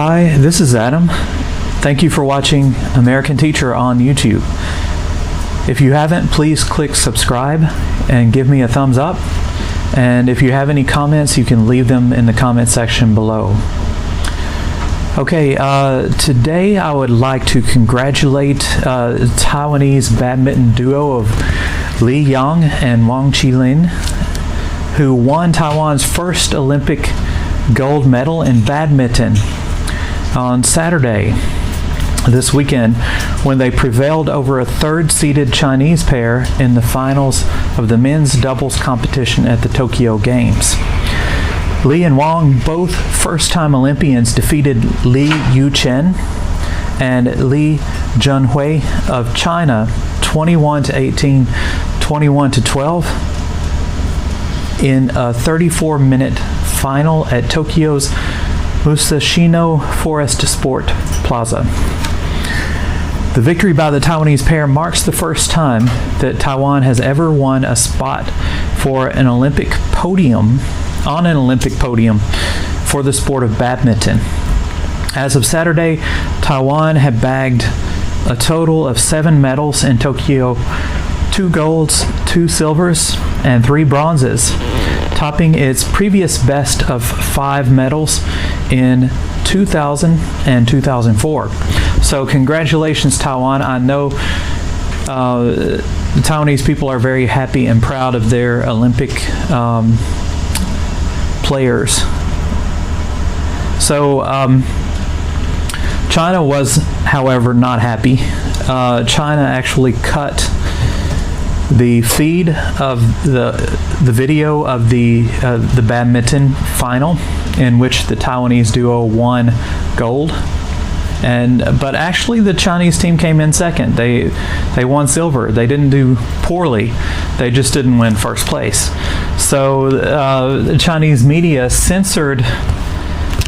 Hi, this is Adam. Thank you for watching American Teacher on YouTube. If you haven't, please click subscribe and give me a thumbs up. And if you have any comments, you can leave them in the comment section below. Okay, today I would like to congratulate Taiwanese badminton duo of Li Yang and Wang Qilin, who won Taiwan's first Olympic gold medal in badminton on Saturday this weekend when they prevailed over a third-seeded Chinese pair in the finals of the men's doubles competition at the Tokyo Games. Li and Wang, both first-time Olympians, defeated Li Yuchen and Li Junhui of China 21-18, 21-12 in a 34-minute final at Tokyo's Musashino Forest Sport Plaza. The victory by the Taiwanese pair marks the first time that Taiwan has ever won a spot for an Olympic podium, on an Olympic podium for the sport of badminton. As of Saturday, Taiwan had bagged a total of 7 medals in Tokyo, 2 golds, 2 silvers, and 3 bronzes, topping its previous best of 5 medals in 2000 and 2004. So congratulations, Taiwan. I know the Taiwanese people are very happy and proud of their Olympic players. So China was, however, not happy. China actually cut the feed of the video of the badminton final, in which the Taiwanese duo won gold, but actually the Chinese team came in second. They won silver. They didn't do poorly. They just didn't win first place. So the Chinese media censored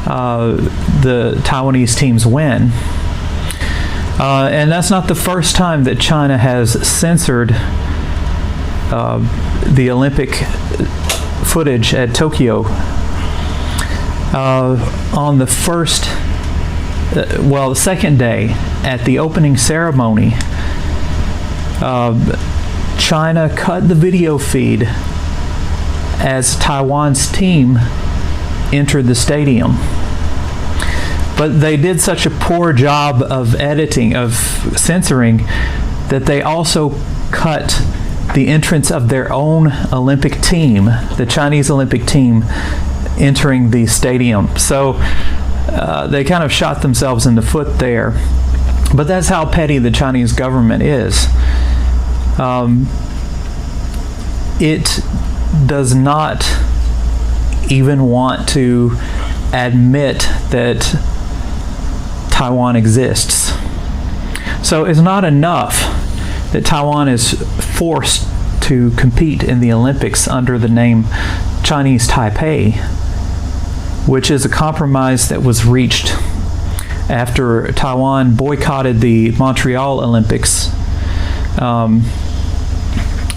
the Taiwanese team's win. And that's not the first time that China has censored the Olympic footage at Tokyo. On the the second day, at the opening ceremony, China cut the video feed as Taiwan's team entered the stadium. But they did such a poor job of editing, of censoring, that they also cut the entrance of their own Olympic team, the Chinese Olympic team, entering the stadium. So they kind of shot themselves in the foot there. But that's how petty the Chinese government is. It does not even want to admit that Taiwan exists. So it's not enough that Taiwan is forced to compete in the Olympics under the name Chinese Taipei, which is a compromise that was reached after Taiwan boycotted the Montreal Olympics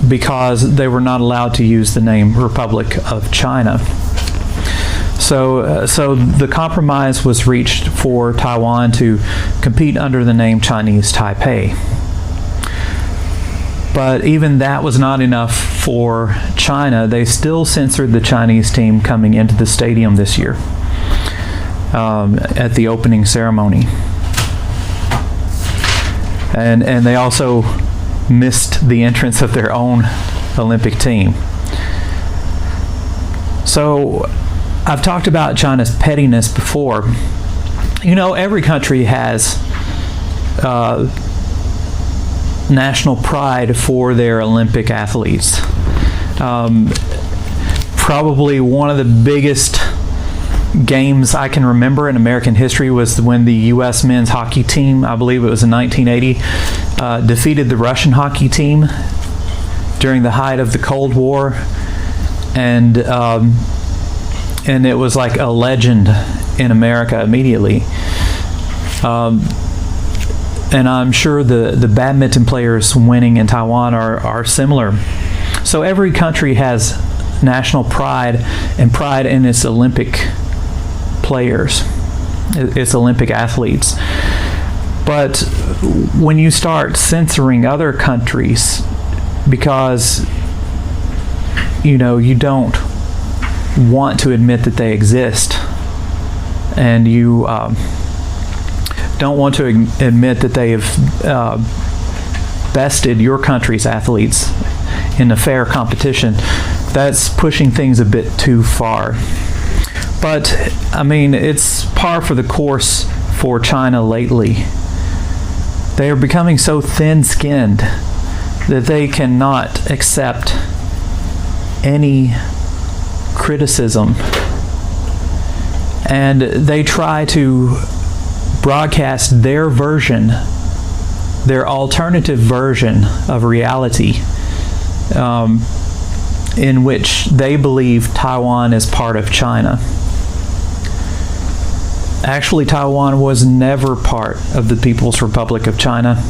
because they were not allowed to use the name Republic of China. So the compromise was reached for Taiwan to compete under the name Chinese Taipei. But even that was not enough for China. They still censored the Chinese team coming into the stadium this year at the opening ceremony. And they also missed the entrance of their own Olympic team. So I've talked about China's pettiness before. You know, every country has national pride for their Olympic athletes. Probably one of the biggest games I can remember in American history was when the U.S. men's hockey team, I believe it was in 1980, defeated the Russian hockey team during the height of the Cold War, and it was like a legend in America immediately. And I'm sure the badminton players winning in Taiwan are similar. So every country has national pride and pride in its Olympic players. its Olympic athletes. But when you start censoring other countries because you don't want to admit that they exist, and you don't want to admit that they have bested your country's athletes in a fair competition, that's pushing things a bit too far. But I mean, it's par for the course for China lately. They are becoming so thin-skinned that they cannot accept any criticism, and they try to broadcast their version, their alternative version of reality, in which they believe Taiwan is part of China. Actually, Taiwan was never part of the People's Republic of China.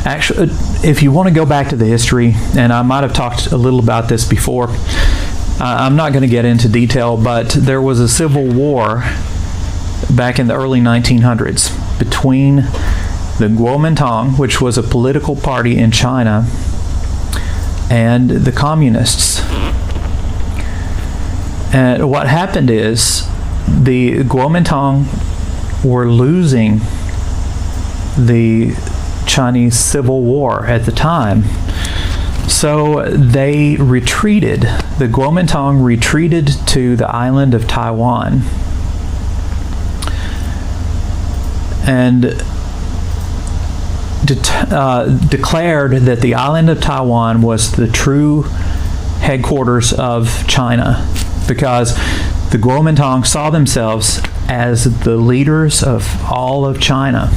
Actually, if you want to go back to the history, and I might have talked a little about this before, I'm not going to get into detail, but there was a civil war back in the early 1900s between the Kuomintang, which was a political party in China, and the communists. And what happened is the Kuomintang were losing the Chinese Civil War at the time. So they retreated. The Kuomintang retreated to the island of Taiwan. And declared that the island of Taiwan was the true headquarters of China, because the Kuomintang saw themselves as the leaders of all of China.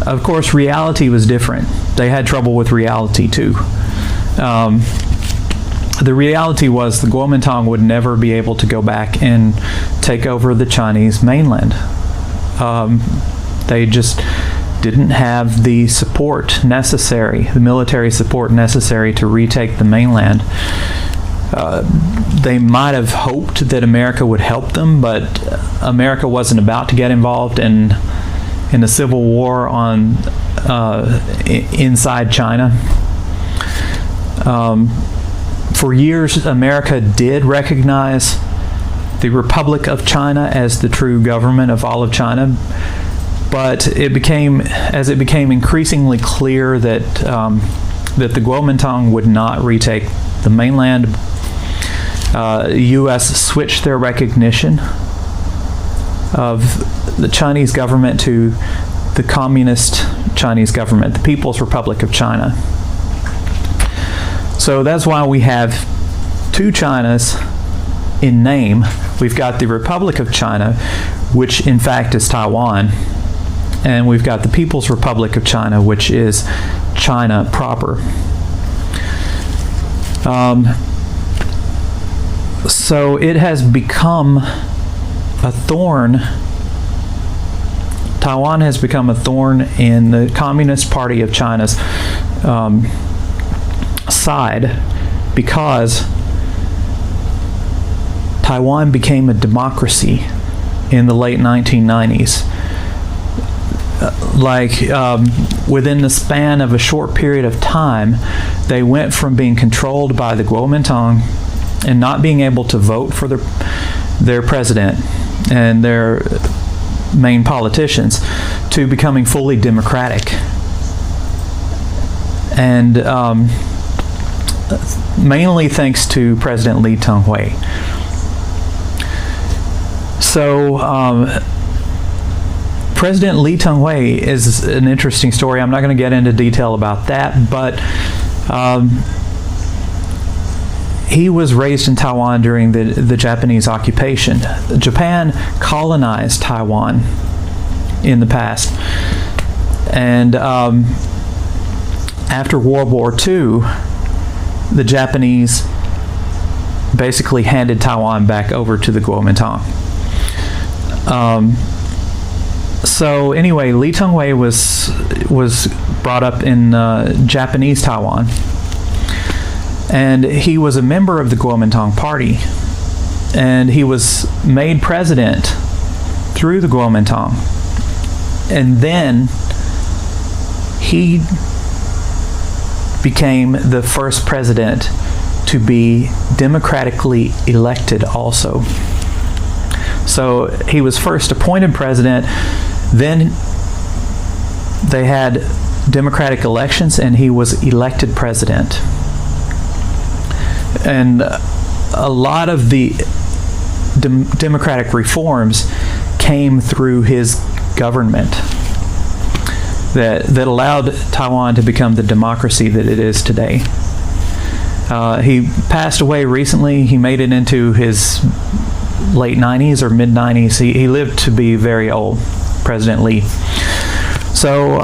Of course, reality was different. They had trouble with reality too. The reality was the Kuomintang would never be able to go back and take over the Chinese mainland. They just didn't have the support necessary, the military support necessary to retake the mainland. They might have hoped that America would help them, but America wasn't about to get involved in a civil war on inside China. For years, America did recognize the Republic of China as the true government of all of China, but as it became increasingly clear that that the Kuomintang would not retake the mainland, U.S. switched their recognition of the Chinese government to the Communist Chinese government, the People's Republic of China. So that's why we have two Chinas in name. We've got the Republic of China, which in fact is Taiwan, and we've got the People's Republic of China, which is China proper. So it has become a thorn. Taiwan has become a thorn in the Communist Party of China's side, because Taiwan became a democracy in the late 1990s. Within the span of a short period of time, they went from being controlled by the Kuomintang and not being able to vote for their president and their main politicians to becoming fully democratic. And mainly thanks to President Lee Teng-hui. So President Lee Teng-hui is an interesting story. I'm not going to get into detail about that, but he was raised in Taiwan during the Japanese occupation. Japan colonized Taiwan in the past. And after World War II, the Japanese basically handed Taiwan back over to the Kuomintang. So anyway, Lee Teng-hui was brought up in Japanese Taiwan, and he was a member of the Kuomintang Party. and he was made president through the Kuomintang. And then he became the first president to be democratically elected also. So he was first appointed president, then they had democratic elections, and he was elected president. And a lot of the democratic reforms came through his government that allowed Taiwan to become the democracy that it is today. He passed away recently. He made it into his late 90s or mid 90s. He lived to be very old, President Lee. So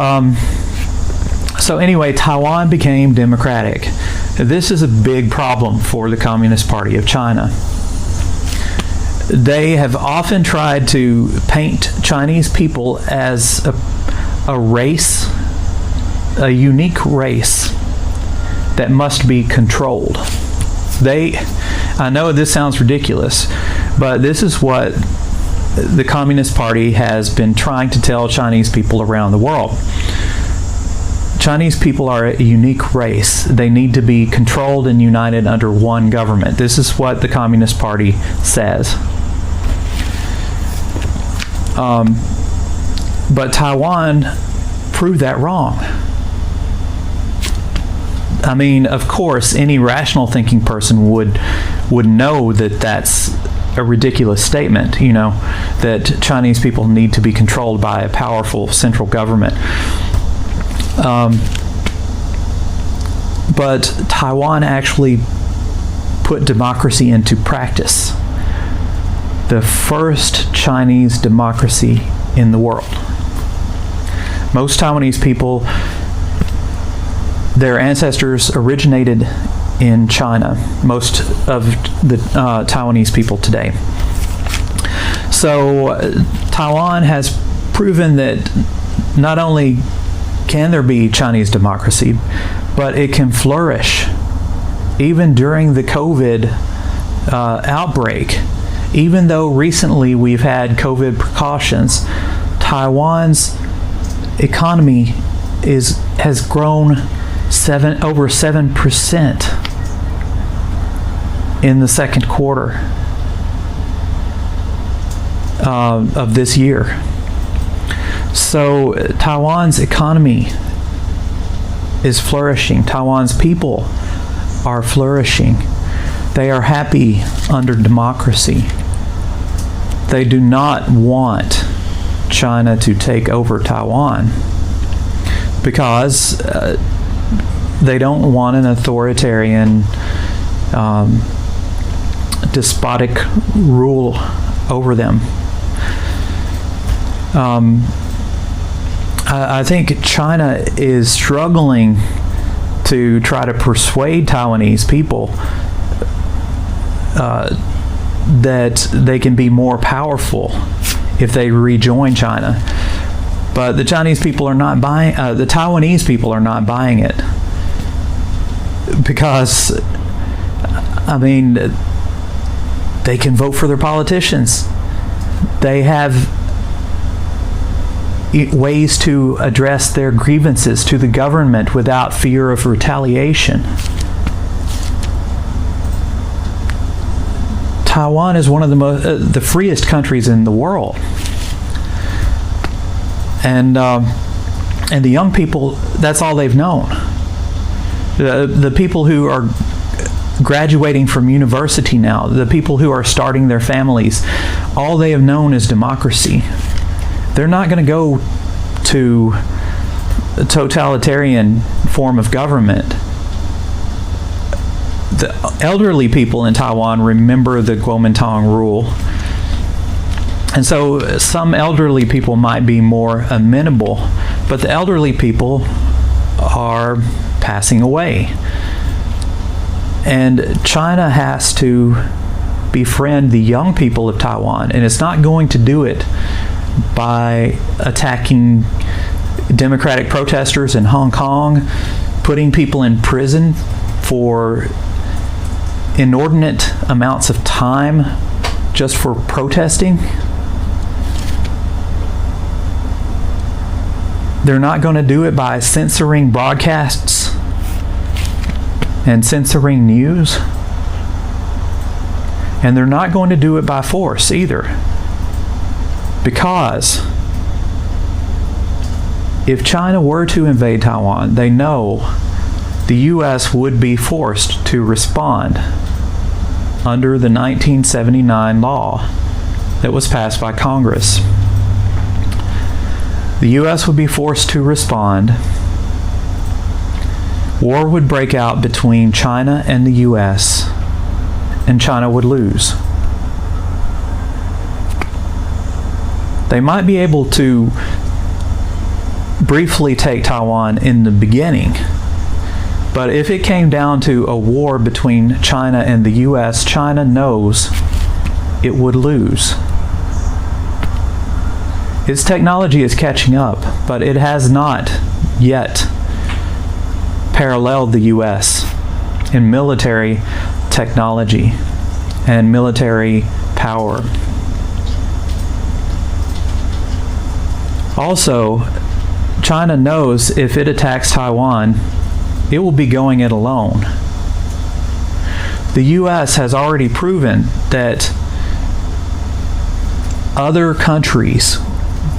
anyway, Taiwan became democratic. This is a big problem for the Communist Party of China. They have often tried to paint Chinese people as a race, a unique race that must be controlled. I know this sounds ridiculous, but this is what the Communist Party has been trying to tell Chinese people around the world. Chinese people are a unique race. They need to be controlled and united under one government. This is what the Communist Party says. But Taiwan proved that wrong. I mean, of course, any rational thinking person would know that that's a ridiculous statement, that Chinese people need to be controlled by a powerful central government. But Taiwan actually put democracy into practice. The first Chinese democracy in the world. Most Taiwanese people, their ancestors originated in China, most of the Taiwanese people today. So Taiwan has proven that not only can there be Chinese democracy, but it can flourish. Even during the COVID outbreak, even though recently we've had COVID precautions, Taiwan's economy has grown over 7% in the second quarter of this year. So Taiwan's economy is flourishing. Taiwan's people are flourishing. They are happy under democracy. They do not want China to take over Taiwan because they don't want an authoritarian, despotic rule over them. I think China is struggling to try to persuade Taiwanese people that they can be more powerful if they rejoin China. But the Chinese people are not buying, the Taiwanese people are not buying it. Because, I mean, they can vote for their politicians. They have ways to address their grievances to the government without fear of retaliation. Taiwan is one of the freest countries in the world, and the young people, that's all they've known. The people who are graduating from university now, the people who are starting their families, all they have known is democracy. They're not going to go to a totalitarian form of government. The elderly people in Taiwan remember the Kuomintang rule. And so some elderly people might be more amenable, but the elderly people are passing away. And China has to befriend the young people of Taiwan, and it's not going to do it by attacking democratic protesters in Hong Kong, putting people in prison for inordinate amounts of time just for protesting. They're not going to do it by censoring broadcasts and censoring news. And they're not going to do it by force either. Because if China were to invade Taiwan, they know the U.S. would be forced to respond under the 1979 law that was passed by Congress. The U.S. would be forced to respond. War would break out between China and the U.S., and China would lose. They might be able to briefly take Taiwan in the beginning, but if it came down to a war between China and the U.S., China knows it would lose. Its technology is catching up, but it has not yet paralleled the U.S. in military technology and military power. Also, China knows if it attacks Taiwan, it will be going it alone. The U.S. has already proven that other countries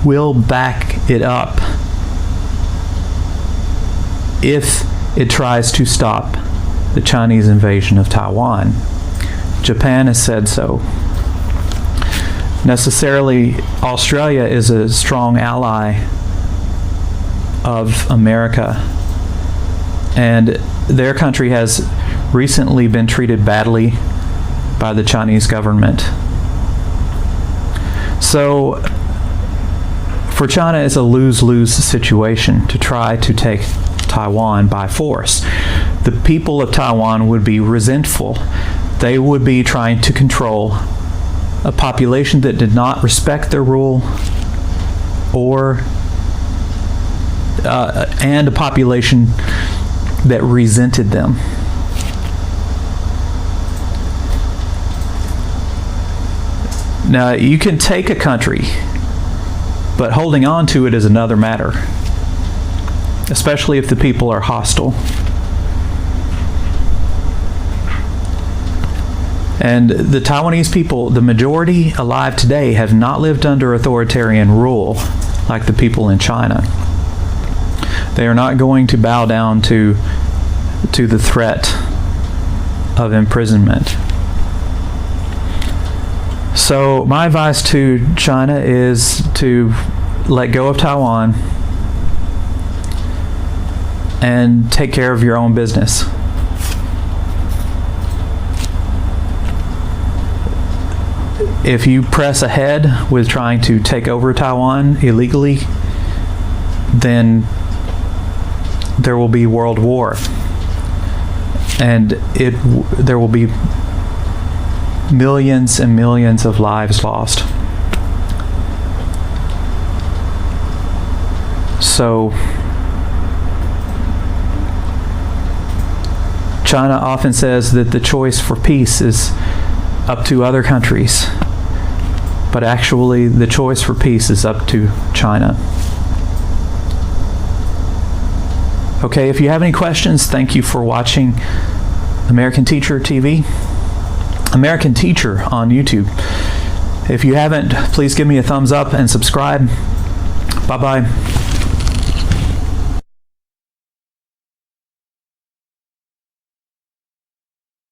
will back it up if it tries to stop the Chinese invasion of Taiwan. Japan has said so. Necessarily, Australia is a strong ally of America, and their country has recently been treated badly by the Chinese government. So for China, it's a lose-lose situation to try to take Taiwan by force. The people of Taiwan would be resentful. They would be trying to control a population that did not respect their rule, and a population that resented them. Now, you can take a country, but holding on to it is another matter, especially if the people are hostile. And the Taiwanese people, the majority alive today, have not lived under authoritarian rule like the people in China. They are not going to bow down to the threat of imprisonment. So my advice to China is to let go of Taiwan and take care of your own business. If you press ahead with trying to take over Taiwan illegally, then there will be world war, and there will be millions and millions of lives lost. So China often says that the choice for peace is up to other countries, but actually the choice for peace is up to China. Okay, if you have any questions, thank you for watching American Teacher TV, American Teacher on YouTube. If you haven't, please give me a thumbs up and subscribe. Bye-bye.